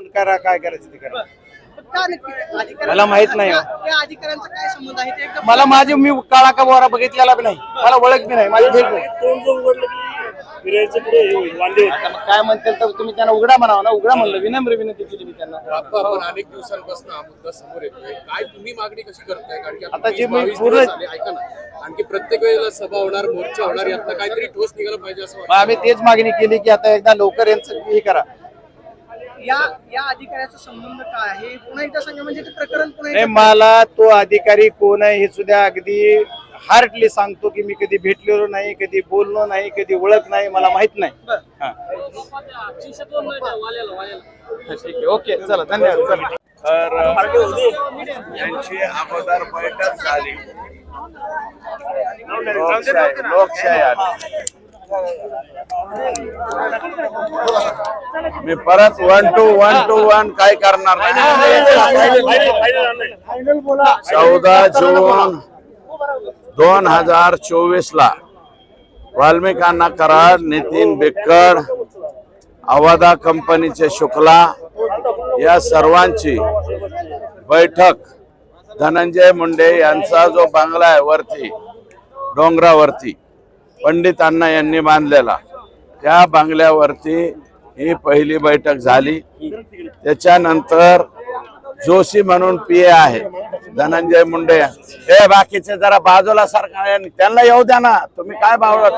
आपण करा, काय करायचं ते करा. का नक्की अधिकाऱ्यांचा- मला माहित नाही. त्या अधिकाऱ्यांचा काय संबंध आहे ते एकदा मला माझे मी काळा का बोरा बघितलेला बी नाही, मला ओळख बी नाही, माझी भेट नाही. आता मग काय म्हणतील तर तुम्ही त्यांना उघडा म्हणावं ना. उघडा म्हणलं, विनम्र विनंती केली मी त्यांना. आपण अनेक दिवसांपासून हा मुद्दा समोर येतोय, काय तुम्ही मागणी कशी करताय? कारण की आता जे मी 22 पूर्ण- दिवस झाले, ऐका ना, आणखी प्रत्येक वेळेला सभा होणार, मोर्चा होणार, यातनं काहीतरी ठोस निघालं पाहिजे असं मग वाटतं. आम्ही तेच मागणी केली की आता एकदा लवकर यांचं हे करा. या अधिकाऱ्याचा संबंध काय आहे पुन्हा एकदा सांगा, म्हणजे ते प्रकरण पुन्हा नाही, एकदा- मला तो अधिकारी कोण आहे हे सुद्धा अगदी हार्टली सांगतो की मी कधी भेटलेलो नाही, कधी बोललो नाही, कधी ओळख नाही, मला माहित नाही. हा. ठीक आहे, ओके, चला, धन्यवाद. चला. तर यांची अगोदर बैठक झाली, लोकशाही आली. मी परत 1 to 1 काय करणार नाही. 14 जून 2024 ला वाल्मिकांना कराड, नितीन बिक्कड, अवादा कंपनीचे शुक्ला या सर्वांची बैठक धनंजय मुंडे यांचा जो बंगला आहे वरती डोंगरावरती पंडित अण्णा यांनी बांधलेला, त्या बंगल्यावरती ही पहिली बैठक झाली. त्याच्यानंतर जोशी म्हणून पीए आहे धनंजय मुंडे, हे बाकीचे जरा बाजूला सारखा, त्यांना येऊ द्या ना. तुम्ही काय बावळट,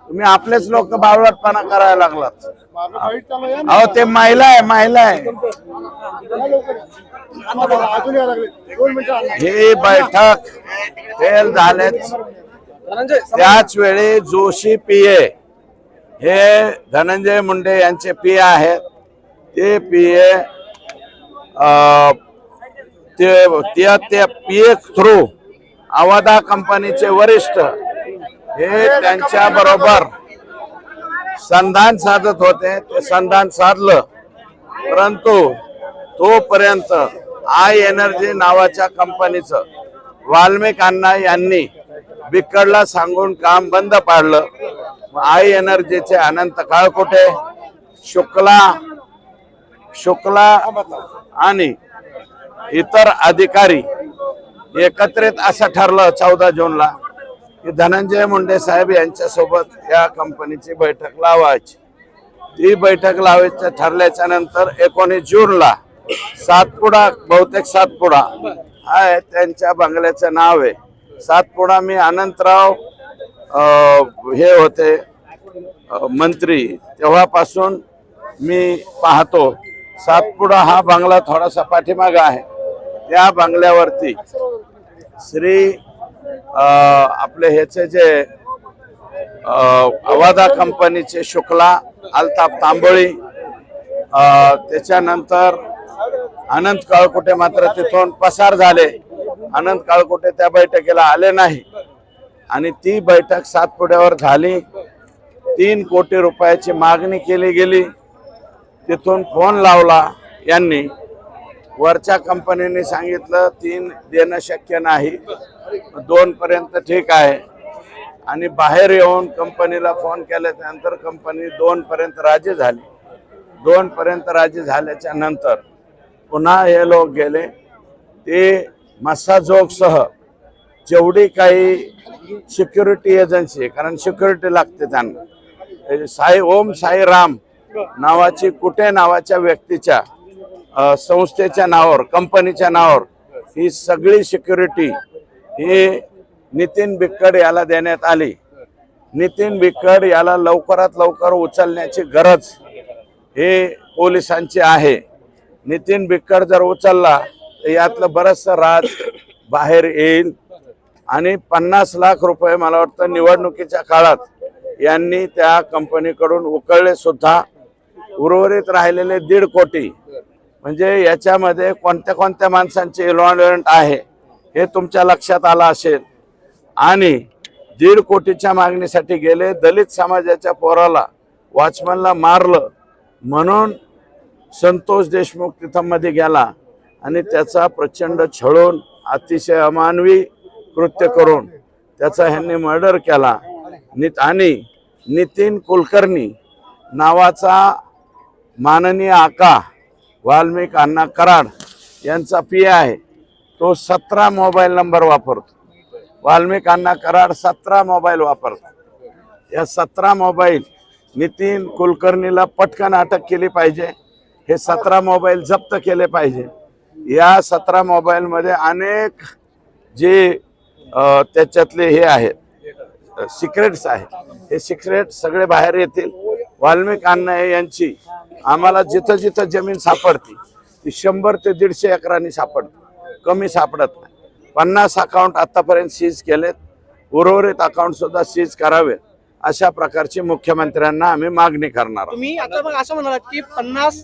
तुम्ही आपलेच लोक बावळटपणा करायला लागलात. अहो ते महिला आहे. ही बैठक फेल झालेच. त्याच वेळी जोशी पीए हे धनंजय मुंडे यांचे पीए आहेत. ते पीए ते पीए थ्रू अवादा कंपनीचे वरिष्ठ हे त्यांच्या बरोबर संधान साधत होते. ते संधान साधलं, परंतु तोपर्यंत आय एनर्जी नावाच्या कंपनीचं वाल्मिक अण्णा यांनी बिक्कडला सांगून काम बंद पाडलं. आय एनर्जीचे अनंत काळकोटे, शुक्ला आणि इतर अधिकारी एकत्रित असं ठरलं 14 जूनला की धनंजय मुंडे साहेब यांच्या सोबत या कंपनीची बैठक लावायची. ती बैठक लावायचं ठरल्याच्या नंतर 19 जूनला सातपुडा, बहुतेक सातपुडा आहे त्यांच्या बंगल्याचं नाव आहे सातपुडा. मी अनंतराव हे होते मंत्री, तेव्हापासून मी पाहतो सातपुडा हा बंगला थोडासा पाठीमागा आहे. त्या बंगल्यावरती श्री आपले ह्याचे जे अवादा कंपनीचे शुक्ला, अल्ताफ तांबोळी, त्याच्यानंतर अनंत काळकुटे मात्र तिथून पसार झाले. अनंत काळकुटे त्या बैठकीला आले नाही आणि ती बैठक सातपुड्यावर झाली. 3 कोटी रुपयाची मागणी केली गेली. तिथून फोन लावला यांनी, वरच्या कंपनीने सांगितलं 3 देणं शक्य नाही, 2 पर्यंत ठीक आहे. आणि बाहेर येऊन कंपनीला फोन केल्यानंतर कंपनी 2 पर्यंत राजी झाली. 2 पर्यंत राजी झाल्याच्या नंतर पुन्हा हे लोक गेले. ते मसाजोगसह जेवढी काही सिक्युरिटी एजन्सी, कारण सिक्युरिटी लागते त्यांना, ओम साई राम नावाची कुठे नावाच्या व्यक्तीच्या संस्थेच्या नावावर, कंपनीच्या नावावर ही सगळी सिक्युरिटी ही नितीन बिक्कड याला देण्यात आली. नितीन बिक्कड याला लवकरात लवकर उचलण्याची गरज हे पोलिसांची आहे. नितीन बिक्कड जर उचलला तर यातलं बरंचसं राज बाहेर येईल आणि 50 लाख रुपये मला वाटतं निवडणुकीच्या काळात यांनी त्या कंपनीकडून उकळले सुद्धा. उर्वरित राहिलेले 1.5 कोटी, म्हणजे याच्यामध्ये कोणत्या माणसांचे इन्व्हॉल्वमेंट आहे हे तुमच्या लक्षात आलं असेल. आणि 1.5 कोटीच्या मागणीसाठी गेले. दलित समाजाच्या पोराला, वॉचमनला मारलं म्हणून संतोष देशमुख तिथं मध्ये गेला आणि त्याचा प्रचंड छळून अतिशय अमानवी कृत्य करून त्याचा ह्यांनी मर्डर केला. आणि नितीन कुलकर्णी नावाचा माननीय आका वाल्मिक अण्णा कराड यांचा पी आहे, तो 17 मोबाईल नंबर वापरतो. वाल्मिक अण्णा कराड 17 मोबाईल वापरतो. या 17 मोबाईल नितीन कुलकर्णीला पटकन अटक केली पाहिजे. हे 17 मोबाईल जप्त केले पाहिजे. या 17 मोबाईल मध्ये अनेक जे त्याच्यातले हे आहेत सिक्रेट्स आहेत, हे सिक्रेट सगळे बाहेर येतील. वाल्मिक अण्णा यांची आम्हाला जिथं जिथं जमीन सापडती ती 100 ते 150 एकरांनी सापडते, कमी सापडत नाही. 50 अकाउंट आतापर्यंत सीज केलेत, उर्वरित अकाउंट सुद्धा सीज करावे अशा प्रकारची मुख्यमंत्र्यांना आम्ही मागणी करणार आहोत. तुम्ही आता मग असं म्हणालात की 50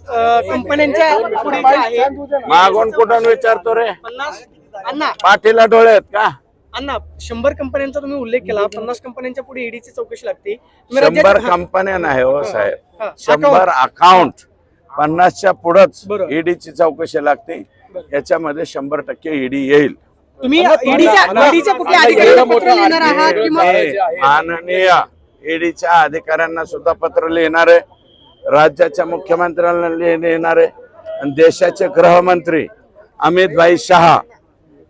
कंपन्यांच्या पुढे जे आहे मागून कुठून विचारतो रे, 50 अण्णा पाठीला डोळे आहेत का? अण्णा 100 कंपन्यांचा तुम्ही उल्लेख केला. 50 कंपन्यांच्या पुढे ईडीची चौकशी लागते. 100 कंपन्या नाही हो साहेब, हा, 100 अकाउंट. 50च्या पुढंच बरोबर. ईडीची चौकशी लागते. याच्यामध्ये 100% ईडी येईल. तुम्ही ईडीच्या कुठल्या अधिकाऱ्यांना पत्र लिहिणार आहात की मग माननीय ईडीच्या अधिकाऱ्यांना सुद्धा पत्र लिहिणार आहे, राज्याच्या मुख्यमंत्र्यांना लिहिणार आहे आणि देशाचे गृहमंत्री अमित भाई शहा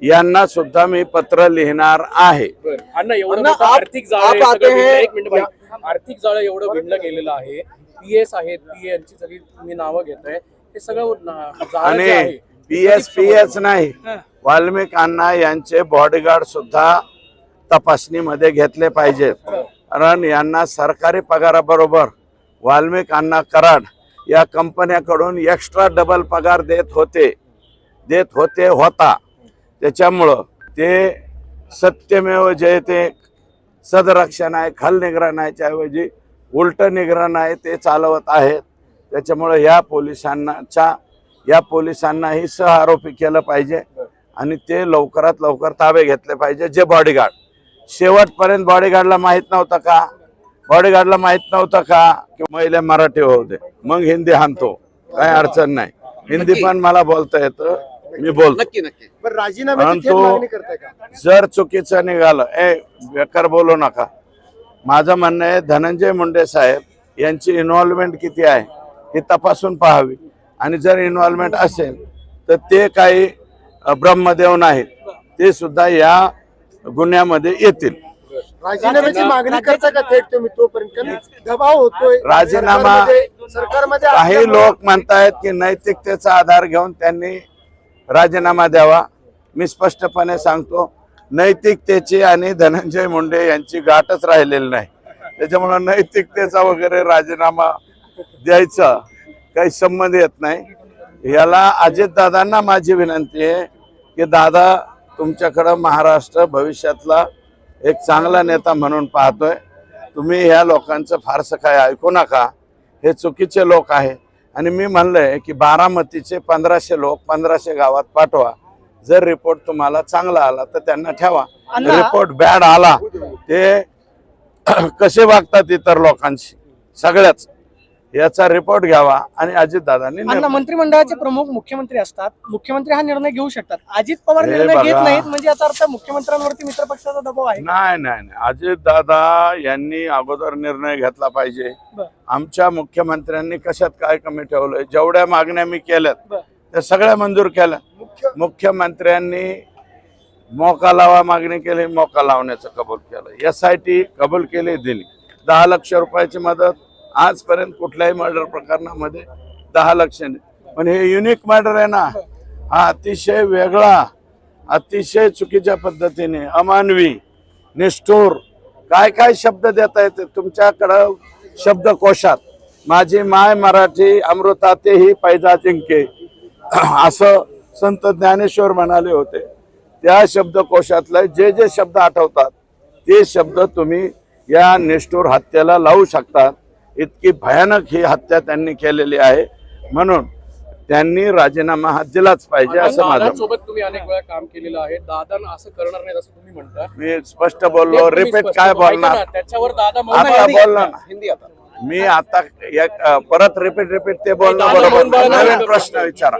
यांना सुद्धा मी पत्र लिहिणार आहे. अण्णा एवढं मोठं आर्थिक जाळं हे सगळं विणलं- एक मिनिट बाई. आर्थिक जाळं एवढं विणलं गेलेलं आहे. पीएस आहेत, पीए यांची सगळी तुम्ही नावं घेताय, हे सगळं जाळं जे आहे आणि पीएस नाही, वाल्मिक अण्णा यांचे बॉडीगार्ड सुद्धा तपासणीमध्ये घेतले पाहिजेत. कारण यांना सरकारी पगाराबरोबर वाल्मिक अण्णा कराड या कंपन्याकडून एक्स्ट्रा डबल पगार देत होता. त्याच्यामुळं ते सत्यमेव जयते सदरक्षण आहे, खल निगराण आहे, ऐवजी उलट निगराण आहे ते चालवत आहेत. त्याच्यामुळं या पोलिसांनाही सह आरोपी केलं पाहिजे आणि ते लवकरात लवकर ताबे घेतले पाहिजे. जे बॉडीगार्ड शेवटपर्यंत बॉडीगार्डला माहित नव्हतं का की महिला मराठी होऊ दे, मग हिंदी हाणतो, काही अडचण नाही. हिंदी पण मला बोलता येतं, मी बोलतो. नक्की नक्की परंतु जर चुकीचं निघालं, बेकार बोलू नका. माझं म्हणणं आहे धनंजय मुंडे साहेब यांची इन्व्हॉल्वमेंट किती आहे हे तपासून पाहावी. आणि जर इन्व्हॉल्वमेंट असेल तर ते काही ब्रह्मदेव नाहीत, ते सुद्धा या गुन्ह्यामध्ये येतील. राजीनाम्याची मागणी करता का थेट तुम्ही? तोपर्यंत दबाव होतोय राजीनामा सरकारमध्ये. काही लोक म्हणतायत की नैतिकतेचा आधार घेऊन त्यांनी राजीनामा द्यावा. मी स्पष्टपणे सांगतो, नैतिकतेची आणि धनंजय मुंडे यांची गाठच राहिलेली नाही. त्याच्यामुळे नैतिकतेचा वगैरे राजीनामा द्यायचा काही संबंध येत नाही. याला अजितदादांना माझी विनंती आहे की दादा, तुमच्याकडं महाराष्ट्र भविष्यातला एक चांगला नेता म्हणून पाहतोय, तुम्ही ह्या लोकांचं फारसं काय ऐकू नका, हे चुकीचे लोक आहे. आणि मी म्हणलंय की बारामतीचे 1500 लोक 1500 गावात पाठवा. जर रिपोर्ट तुम्हाला चांगला आला तर त्यांना ठेवा, रिपोर्ट बॅड आला ते कसे वागतात इतर लोकांशी सगळ्याच याचा रिपोर्ट घ्यावा. आणि अजितदादांनी मंत्रिमंडळाचे प्रमुख मुख्यमंत्री असतात, मुख्यमंत्री हा निर्णय घेऊ शकतात. अजित पवार हे निर्णय घेत बघा. नाहीत म्हणजे याचा अर्थ मुख्यमंत्र्यांवरती मित्र पक्षाचा दबाव आहे. नाही, अजितदादा यांनी अगोदर निर्णय घेतला पाहिजे. आमच्या मुख्यमंत्र्यांनी कशात काय कमी ठेवलंय? जेवढ्या मागण्या मी केल्यात त्या सगळ्या मंजूर केल्या. मुख्यमंत्र्यांनी मोका लावा मागणी केली, मोका लावण्याचं कबूल केलं. SIT कबूल केली, दिली. 10 लाख रुपयाची मदत. आजपर्यंत कुठल्याही मर्डर प्रकरणामध्ये 10 लाख. पण हे युनिक मर्डर आहे ना, हा अतिशय वेगळा, अतिशय चुकीच्या पद्धतीने अमानवी, निष्ठुर काय काय शब्द देता येते तुमच्याकडं शब्दकोशात. माझी माय मराठी अमृता तेही पैजा जिंके असं संत ज्ञानेश्वर म्हणाले होते. त्या शब्दकोशातले जे जे शब्द आठवतात ते शब्द तुम्ही या निष्ठुर हत्येला लावू शकता. इतकी भयानक ही हत्या त्यांनी केलेली आहे. म्हणून त्यांनी राजीनामा हा दिलाच पाहिजे असं माझं. सोबत तुम्ही अनेक वेळा काम केलेलं आहे. दादा असं करणार नाही असं तुम्ही म्हणता. मी स्पष्ट बोललो, रिपीट काय बोलणार? त्याच्यावर दादा आता बोललो ना हिंदी आता मी. आता परत रिपीट ते बोलणं बरोबर. नवीन प्रश्न विचारा.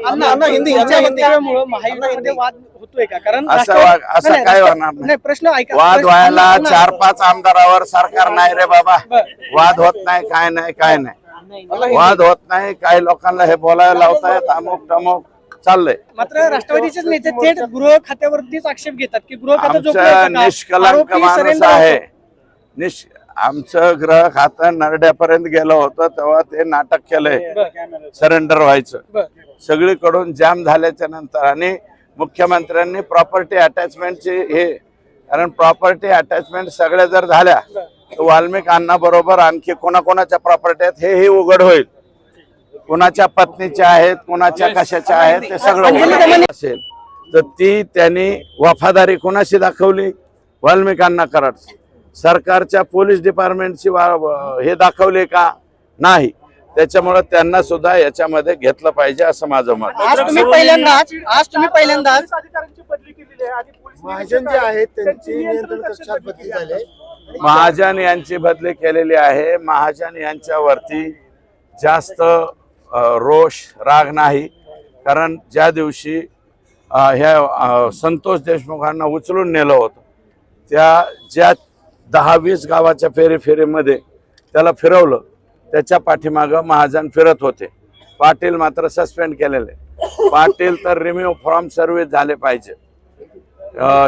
महायुतीमध्ये वाद होतोय का? कारण असं काय होणार नाही. प्रश्न ऐका. वाद व्हायला 4-5 आमदारावर सरकार नाही रे बाबा. वाद होत नाही, काय नाही. वाद होत नाही. काही लोकांना हे बोलायला लावतायत, अमुक टमुक चाललंय. मात्र राष्ट्रवादीचेच नेते थेट गृह खात्यावरतीच आक्षेप घेतात की गृह खातं आमचं जोपर्यंत का निष्कलंक आरोपी माणूस surrender आहे. होतो. आमचं गृह खातं नरड्यापर्यंत गेलं होतं तेव्हा ते नाटक केलंय सरेंडर व्हायचं. बर. सगळीकडून जाम झाल्याच्या नंतर आणि मुख्यमंत्र्यांनी प्रॉपर्टी अटॅचमेंटची हे, कारण प्रॉपर्टी अटॅचमेंट सगळ्या जर झाल्या तर वाल्मिक अण्णा बरोबर आणखी कोणाकोणाच्या प्रॉपर्टी आहेत हेही उघड होईल. कोणाच्या पत्नीच्या आहेत, कोणाच्या कशाच्या आहेत, ते सगळं उघड असेल. तर ती त्यांनी वफादारी कोणाशी दाखवली? वाल्मिक अण्णा कराड. सरकारच्या पोलीस डिपार्टमेंटची हे दाखवले का? नाही. त्याच्यामुळे त्यांना सुद्धा याच्यामध्ये घेतलं पाहिजे असं माझं मत. आज तुम्ही पहिल्यांदाच अधिकाऱ्यांची बदली केलेली आहे. आधी पोलीस महाजन जे आहेत त्यांची नियंत्रण कक्षात बदली झाली आहे. महाजन यांची बदली केलेली आहे. महाजन यांच्यावरती जास्त रोष राग नाही, कारण ज्या दिवशी ह्या संतोष देशमुखांना उचलून नेलं होतं त्या ज्या 10-20 गावाच्या फेरीमध्ये त्याला फिरवलं, त्याच्या पाठीमागं महाजन फिरत होते. पाटील मात्र सस्पेंड केलेले. पाटील तर रिम्यूव्ह फ्रॉम सर्व्हिस झाले पाहिजे,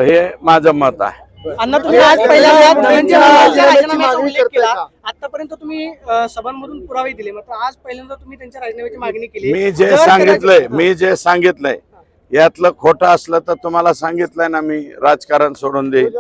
हे माझं मत आहे. अण्णा, तुम्ही आज पहिल्यांदा धनंजय मुंडेंच्या राजीनाम्याचा मागणी उल्लेख करताय केला. का? आतापर्यंत तुम्ही सभांमधून पुरावे दिले, मात्र आज पहिल्यांदा तुम्ही त्यांच्या राजीनाम्याची मागणी केली. मी जे सांगितलंय यातलं खोटं असलं तर तुम्हाला सांगितलंय ना, मी राजकारण सोडून देईन.